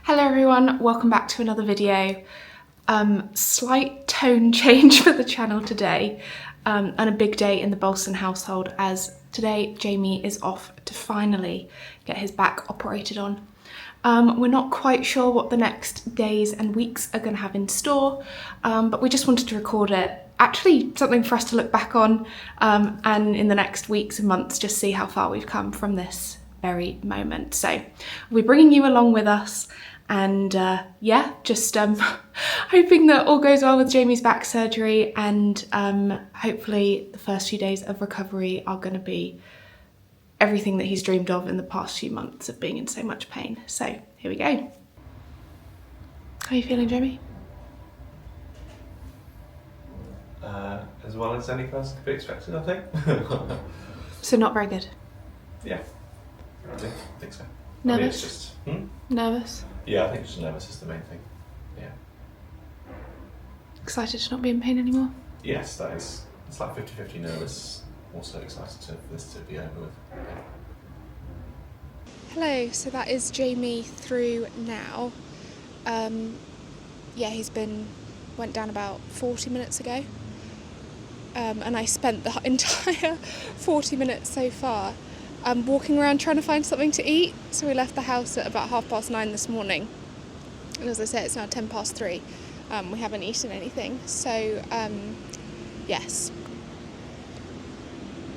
Hello everyone, welcome back to another video. Slight tone change for the channel today, and a big day in the Bolson household as today Jamie is off to finally get his back operated on. We're not quite sure what the next days and weeks are going to have in store, but we just wanted to record it. Actually something for us to look back on, and in the next weeks and months just see how far we've come from this very moment. So we're bringing you along with us. And yeah, just hoping that all goes well with Jamie's back surgery, and hopefully the first few days of recovery are going to be everything that he's dreamed of in the past few months of being in so much pain. So here we go. How are you feeling, Jamie? As well as any person could be expected, I think. So not very good? Yeah, I think so. Nervous? I mean, it's just, Nervous? Yeah, I think just nervous is the main thing. Yeah. Excited to not be in pain anymore? Yes, that is. It's like 50-50 nervous, also excited for this to be over with. Yeah. Hello, so that is Jamie through now. Yeah, went down about 40 minutes ago. And I spent the entire 40 minutes so far walking around trying to find something to eat. So we left the house at about 9:30 this morning. And as I said, it's now 3:10. We haven't eaten anything. So, yes.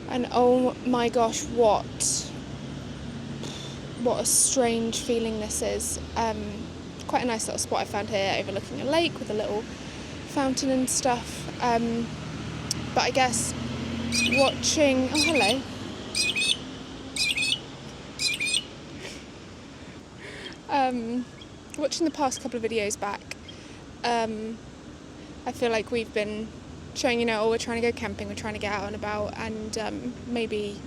And oh my gosh, what a strange feeling this is. Quite a nice little spot I found here overlooking a lake with a little fountain and stuff. But I guess watching... Oh, hello. Watching the past couple of videos back, I feel like we've been showing, we're trying to go camping, we're trying to get out and about, and maybe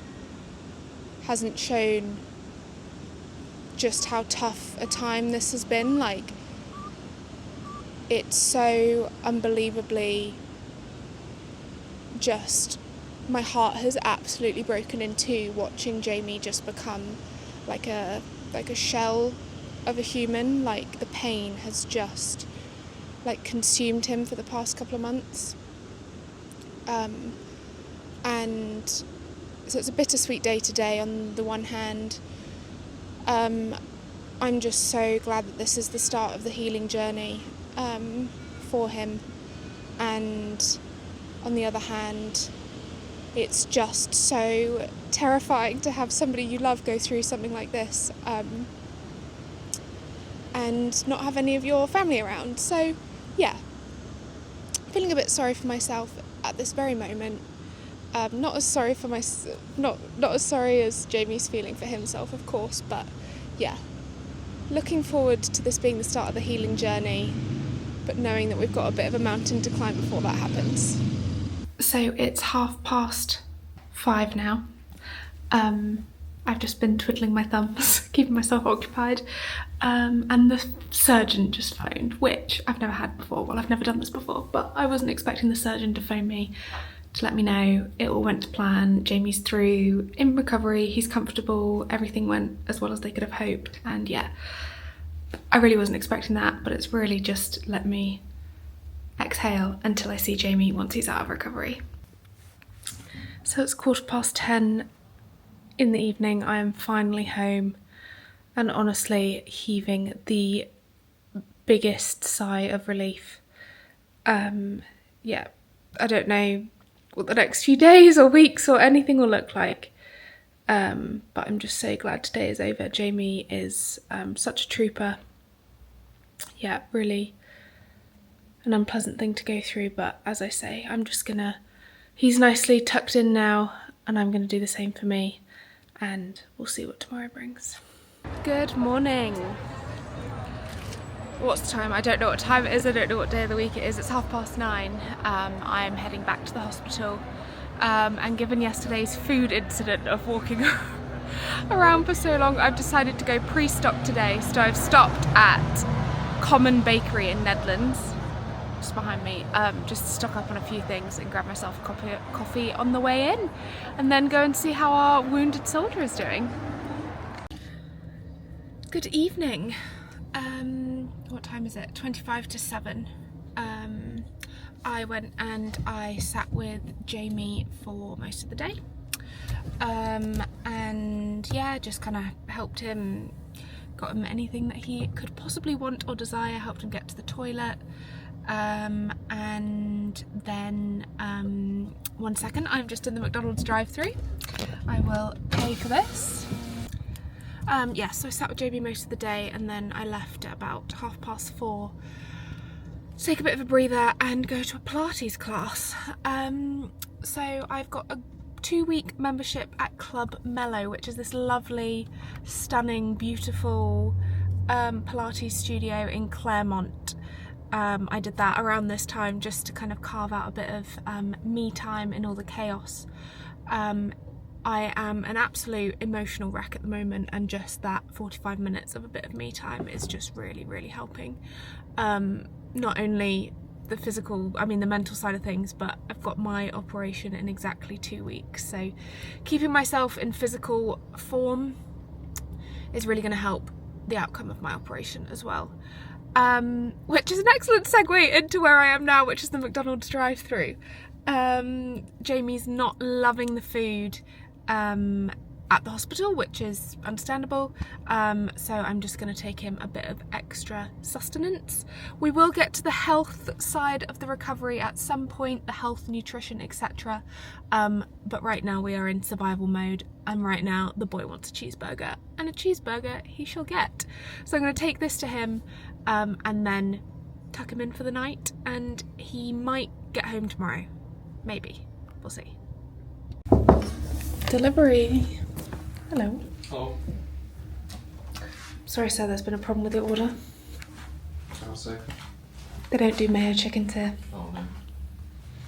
hasn't shown just how tough a time this has been. Like, it's so unbelievably just, my heart has absolutely broken in two watching Jamie just become like a shell of a human. Like, the pain has just consumed him for the past couple of months, and so it's a bittersweet day today. On the one hand, I'm just so glad that this is the start of the healing journey for him, and on the other hand, it's just so terrifying to have somebody you love go through something like this, and not have any of your family around. So yeah, feeling a bit sorry for myself at this very moment. Not as sorry for not as sorry as Jamie's feeling for himself, of course, but yeah, looking forward to this being the start of the healing journey, but knowing that we've got a bit of a mountain to climb before that happens. So it's 5:30 now. I've just been twiddling my thumbs, keeping myself occupied, and the surgeon just phoned, which I've never had before. Well, I've never done this before, but I wasn't expecting the surgeon to phone me to let me know it all went to plan. Jamie's through, in recovery, he's comfortable, everything went as well as they could have hoped, and yeah, I really wasn't expecting that, but it's really just let me exhale until I see Jamie once he's out of recovery. So it's 10:15 in the evening. I am finally home, and honestly heaving the biggest sigh of relief. Yeah, I don't know what the next few days or weeks or anything will look like, but I'm just so glad today is over. Jamie is such a trooper. Yeah, really an unpleasant thing to go through, but as I say, he's nicely tucked in now, and I'm gonna do the same for me, and we'll see what tomorrow brings. Good morning. What's the time? I don't know what time it is, I don't know what day of the week it is. It's 9:30. I am heading back to the hospital, and given yesterday's food incident of walking around for so long, I've decided to go pre-stop today. So I've stopped at Common Bakery in Nedlands, just behind me, just to stock up on a few things and grab myself a coffee on the way in, and then go and see how our wounded soldier is doing. Good evening. what time is it? 25 to 7. I went and I sat with Jamie for most of the day. And yeah, just kind of helped him, got him anything that he could possibly want or desire, helped him get to the toilet. And then, one second, I'm just in the McDonald's drive-thru. I will pay for this. Yeah, so I sat with Jamie most of the day, and then I left at about 4:30 to take a bit of a breather and go to a Pilates class. So I've got a 2-week membership at Club Mellow, which is this lovely, stunning, beautiful Pilates studio in Claremont. I did that around this time just to kind of carve out a bit of me time in all the chaos. I am an absolute emotional wreck at the moment, and just that 45 minutes of a bit of me time is just really, really helping. Not only the physical, I mean the mental side of things, but I've got my operation in exactly 2 weeks, so keeping myself in physical form is really going to help the outcome of my operation as well. Which is an excellent segue into where I am now, which is the McDonald's drive-thru. Jamie's not loving the food at the hospital, which is understandable, so I'm just going to take him a bit of extra sustenance. We will get to the health side of the recovery at some point, the health, nutrition, etc. But right now we are in survival mode, and right now the boy wants a cheeseburger, and a cheeseburger he shall get. So I'm going to take this to him and then tuck him in for the night, and he might get home tomorrow. Maybe. We'll see. Delivery. Hello. Oh. Sorry sir, there's been a problem with the order. How so? They don't do mayo chicken here. Oh no.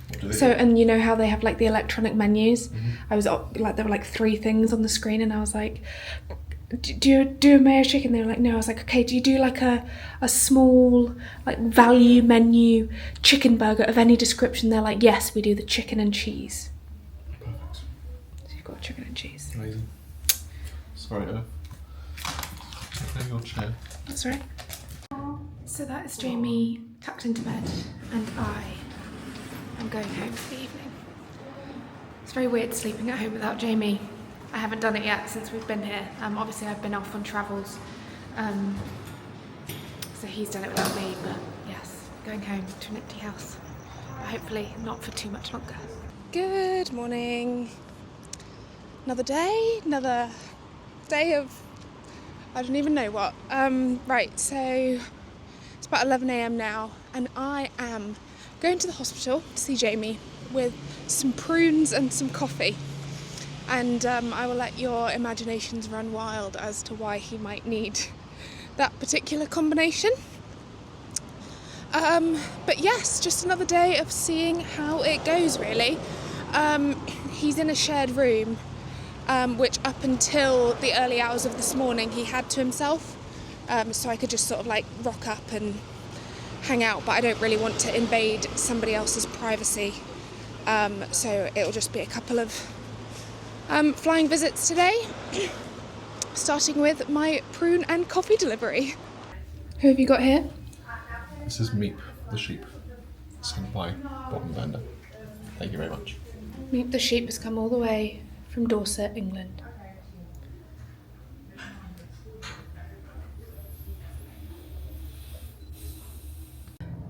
What do they So, do? and you know how they have like the electronic menus? Mm-hmm. I was like, there were like 3 things on the screen, and I was like, do you do a mayo chicken? They were like, no. I was like, okay, do you do like a small like value menu chicken burger of any description? They're like, yes, we do the chicken and cheese. Perfect. So you've got chicken and cheese. Amazing. Sorry, take your chair. That's right. So that is Jamie tucked into bed, and I am going home for the evening. It's very weird sleeping at home without Jamie. I haven't done it yet since we've been here. Obviously I've been off on travels, so he's done it without me, but yes, going home to an empty house. But hopefully not for too much longer. Good morning. Another day, another day of I don't even know what. Right, so it's about 11 AM now, and I am going to the hospital to see Jamie with some prunes and some coffee. And I will let your imaginations run wild as to why he might need that particular combination. But yes, just another day of seeing how it goes, really. He's in a shared room, which up until the early hours of this morning he had to himself. So I could just sort of like rock up and hang out, but I don't really want to invade somebody else's privacy. So it'll just be a couple of flying visits today, starting with my prune and coffee delivery. Who have you got here? This is Meep, the sheep, sent by Bob and Vanda. Thank you very much. Meep the sheep has come all the way from Dorset, England.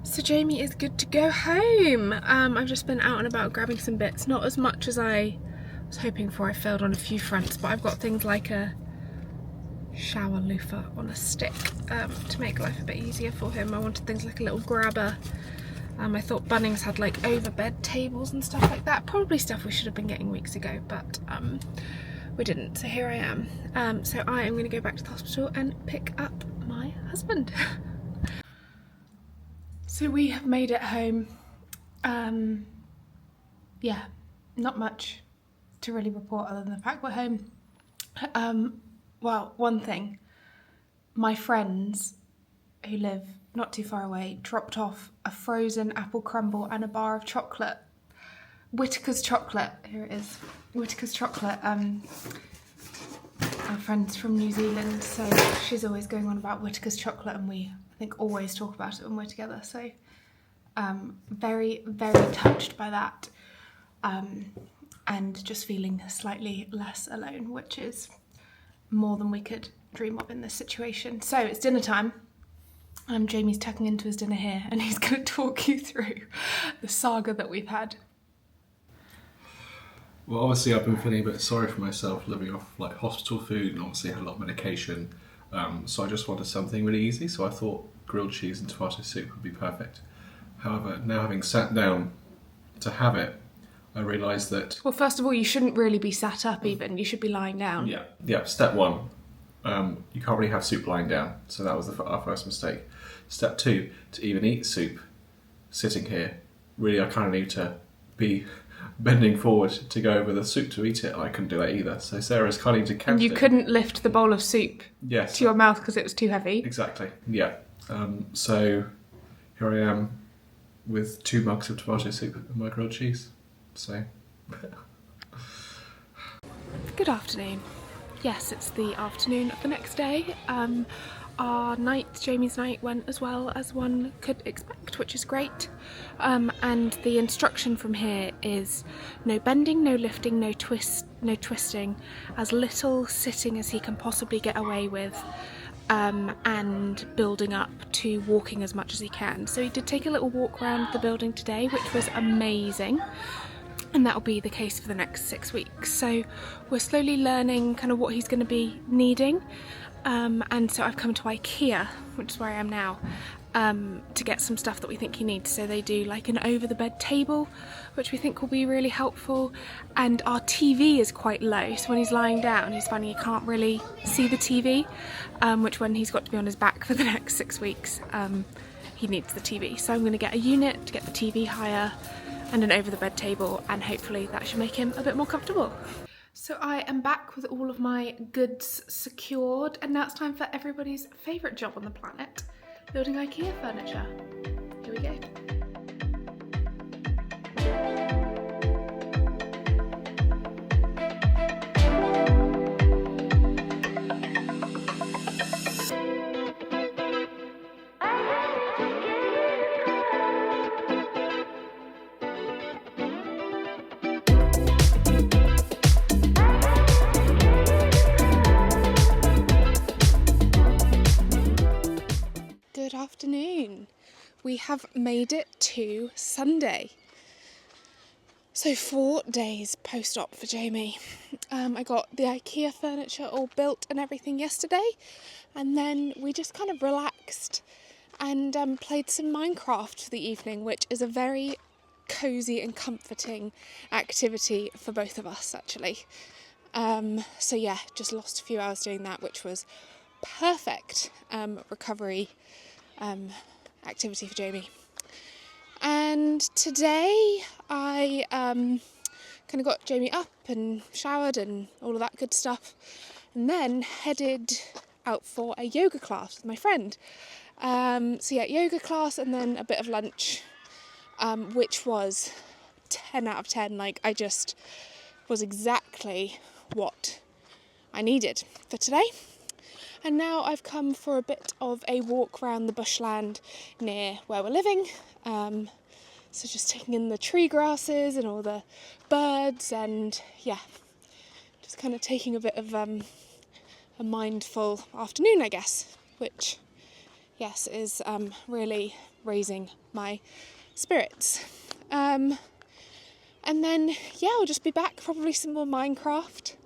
So Jamie is good to go home. I've just been out and about grabbing some bits, not as much as I was hoping for. I failed on a few fronts, but I've got things like a shower loofah on a stick to make life a bit easier for him. I wanted things like a little grabber. I thought Bunnings had like overbed tables and stuff like that. Probably stuff we should have been getting weeks ago, but we didn't, so here I am. So I am going to go back to the hospital and pick up my husband. So we have made it home. Yeah, not much to really report other than the fact we're home. Well, one thing, my friends who live not too far away dropped off a frozen apple crumble and a bar of chocolate. Whittaker's chocolate, here it is. Whittaker's chocolate our friend's from New Zealand, so she's always going on about Whittaker's chocolate, and we, I think, always talk about it when we're together. So very, very touched by that, and just feeling slightly less alone, which is more than we could dream of in this situation. So it's dinner time. Jamie's tucking into his dinner here, and he's going to talk you through the saga that we've had. Well, obviously I've been feeling a bit sorry for myself living off like hospital food, and obviously had a lot of medication. So I just wanted something really easy, so I thought grilled cheese and tomato soup would be perfect. However, now having sat down to have it, I realised that... Well, first of all, you shouldn't really be sat up even, you should be lying down. Yeah, step one, you can't really have soup lying down, so that was our first mistake. Step two, to even eat soup sitting here, really I kind of need to be bending forward to go over the soup to eat it, and I couldn't do that either. So Sarah's kind of decanted. And you couldn't lift the bowl of soup to your mouth because it was too heavy. Exactly, yeah. So here I am with 2 mugs of tomato soup and my grilled cheese. So... Good afternoon. Yes, it's the afternoon of the next day. Our night, Jamie's night, went as well as one could expect, which is great. And the instruction from here is no bending, no lifting, no twisting, as little sitting as he can possibly get away with, and building up to walking as much as he can. So he did take a little walk around the building today, which was amazing. And that'll be the case for the next 6 weeks. So we're slowly learning kind of what he's going to be needing. And so I've come to IKEA, which is where I am now, to get some stuff that we think he needs. So they do like an over the bed table, which we think will be really helpful. And our TV is quite low, so when he's lying down, he's finding he can't really see the TV, which when he's got to be on his back for the next 6 weeks, he needs the TV. So I'm going to get a unit to get the TV higher and an over the bed table, and hopefully that should make him a bit more comfortable. So I am back with all of my goods secured, and now it's time for everybody's favourite job on the planet, building IKEA furniture. Here we go. Good afternoon. We have made it to Sunday. So 4 days post-op for Jamie. I got the IKEA furniture all built and everything yesterday, and then we just kind of relaxed and played some Minecraft for the evening, which is a very cosy and comforting activity for both of us actually. So yeah, just lost a few hours doing that, which was perfect recovery activity for Jamie. And today I kind of got Jamie up and showered and all of that good stuff, and then headed out for a yoga class with my friend. So yeah, yoga class and then a bit of lunch, which was 10 out of 10. Like, I just was exactly what I needed for today. And now I've come for a bit of a walk around the bushland near where we're living. So just taking in the tree grasses and all the birds, and yeah, just kind of taking a bit of a mindful afternoon, I guess, which, yes, is really raising my spirits. And then, yeah, I'll just be back, probably some more Minecraft,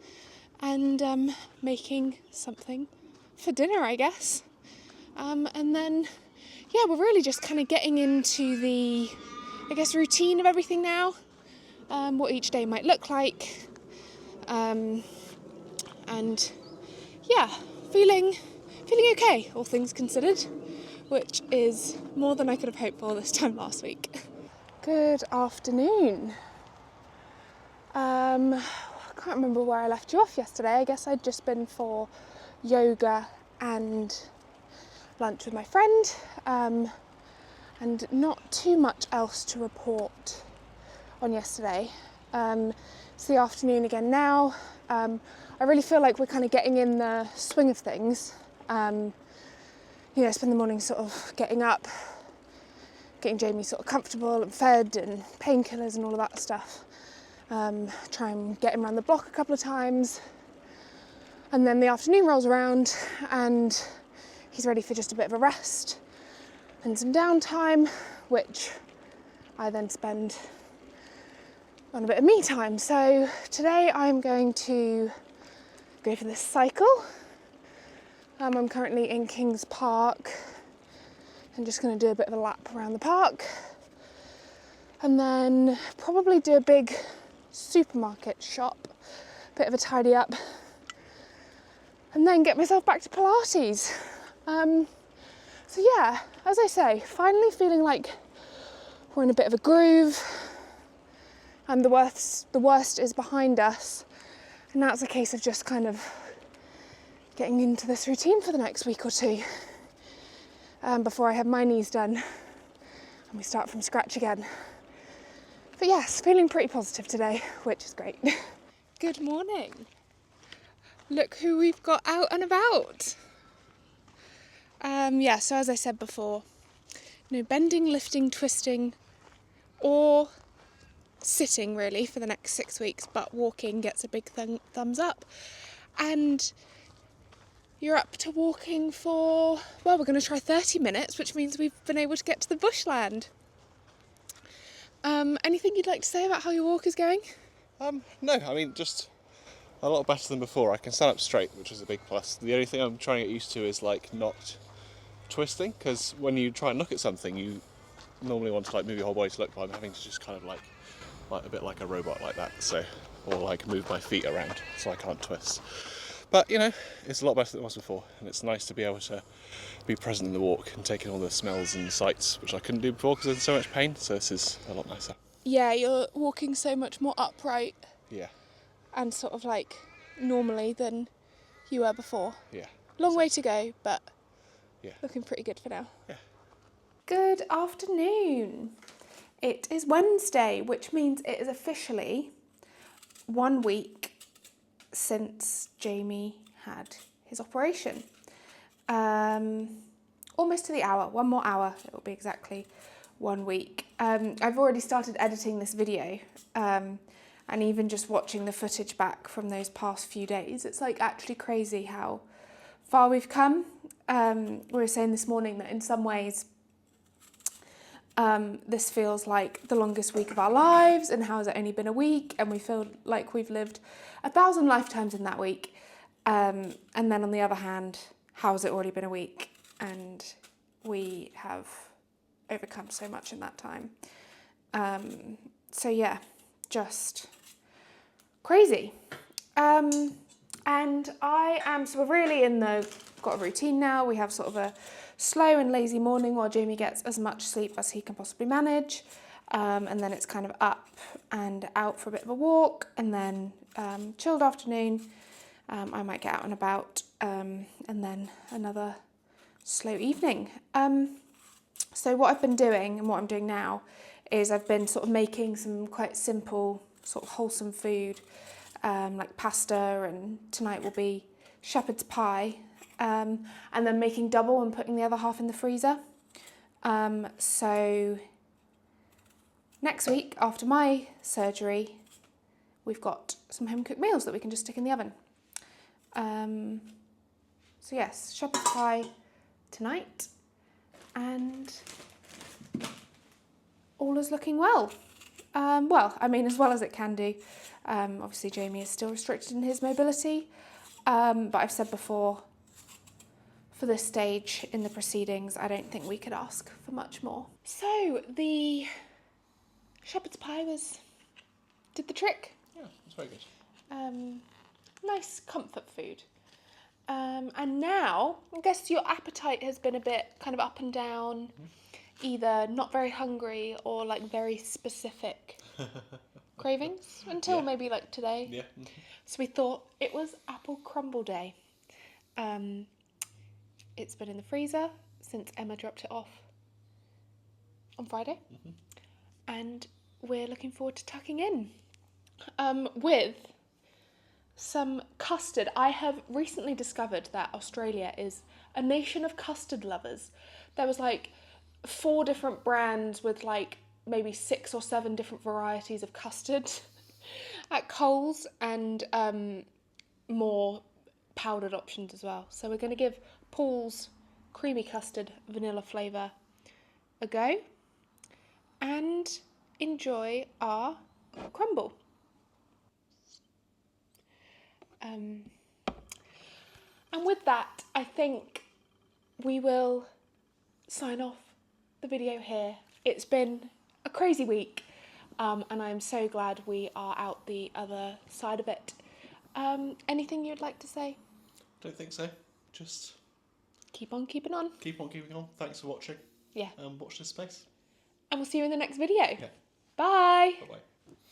and making something for dinner, I guess. And then, yeah, we're really just kind of getting into the, I guess, routine of everything now, what each day might look like, and yeah, feeling okay, all things considered, which is more than I could have hoped for this time last week. Good afternoon. I can't remember where I left you off yesterday. I guess I'd just been for yoga and lunch with my friend, and not too much else to report on yesterday. It's the afternoon again now. I really feel like we're kind of getting in the swing of things. Spend the morning sort of getting up, getting Jamie sort of comfortable and fed and painkillers and all of that stuff. Try and get him around the block a couple of times. And then the afternoon rolls around and he's ready for just a bit of a rest and some downtime, which I then spend on a bit of me time. So today I'm going to go for this cycle. I'm currently in Kings Park. I'm just going to do a bit of a lap around the park and then probably do a big supermarket shop, bit of a tidy up, and then get myself back to Pilates. So yeah, as I say, finally feeling like we're in a bit of a groove and the worst is behind us, and now it's a case of just kind of getting into this routine for the next week or two before I have my knees done and we start from scratch again. But yes, feeling pretty positive today, which is great. Good morning. Look who we've got out and about. So as I said before, no bending, lifting, twisting, or sitting really for the next 6 weeks, but walking gets a big thumbs up. And you're up to walking for, we're going to try 30 minutes, which means we've been able to get to the bushland. Anything you'd like to say about how your walk is going? No, I mean, just a lot better than before. I can stand up straight, which is a big plus. The only thing I'm trying to get used to is like not twisting, because when you try and look at something, you normally want to like move your whole body to look, but I'm having to just kind of like a bit like a robot like that, so, or like move my feet around so I can't twist. But you know, it's a lot better than it was before, and it's nice to be able to be present in the walk and take in all the smells and sights, which I couldn't do before because I was in so much pain. So this is a lot nicer. Yeah, you're walking so much more upright. Yeah. And sort of like normally than you were before. Yeah. Long way to go, but yeah, looking pretty good for now. Yeah. Good afternoon. It is Wednesday, which means it is officially 1 week since Jamie had his operation. Almost to the hour, 1 more hour, it will be exactly 1 week. I've already started editing this video, and even just watching the footage back from those past few days, it's like actually crazy how far we've come. We were saying this morning that in some ways this feels like the longest week of our lives, and how has it only been a week, and we feel like we've lived 1,000 lifetimes in that week. And then on the other hand, how has it already been a week, and we have overcome so much in that time. So yeah, just crazy. And so we're really got a routine now. We have sort of a slow and lazy morning while Jamie gets as much sleep as he can possibly manage. And then it's kind of up and out for a bit of a walk, and then chilled afternoon. I might get out and about, and then another slow evening. So what I've been doing and what I'm doing now is I've been sort of making some quite simple, sort of wholesome food, like pasta, and tonight will be shepherd's pie, and then making double and putting the other half in the freezer. So next week, after my surgery, we've got some home-cooked meals that we can just stick in the oven. So yes, shepherd's pie tonight, and all is looking well. As well as it can do. Obviously Jamie is still restricted in his mobility, but I've said before, for this stage in the proceedings, I don't think we could ask for much more. So the shepherd's pie did the trick. Yeah, it's very good. Nice comfort food. And now, I guess your appetite has been a bit kind of up and down, either not very hungry or like very specific cravings until maybe like today. Yeah. So we thought it was apple crumble day. It's been in the freezer since Emma dropped it off on Friday, and we're looking forward to tucking in with some custard. I have recently discovered that Australia is a nation of custard lovers. There was like 4 different brands with like maybe 6 or 7 different varieties of custard at Coles, and more powdered options as well. So we're going to give Paul's creamy custard vanilla flavour a go and enjoy our crumble. And with that, I think we will sign off the video here. It's been a crazy week, and I'm so glad we are out the other side of it. Anything you'd like to say? Don't think so. Just Keep on keeping on. keep on keeping on. Thanks for watching. Yeah. Watch this space. And we'll see you in the next video. Yeah. Bye. Bye bye.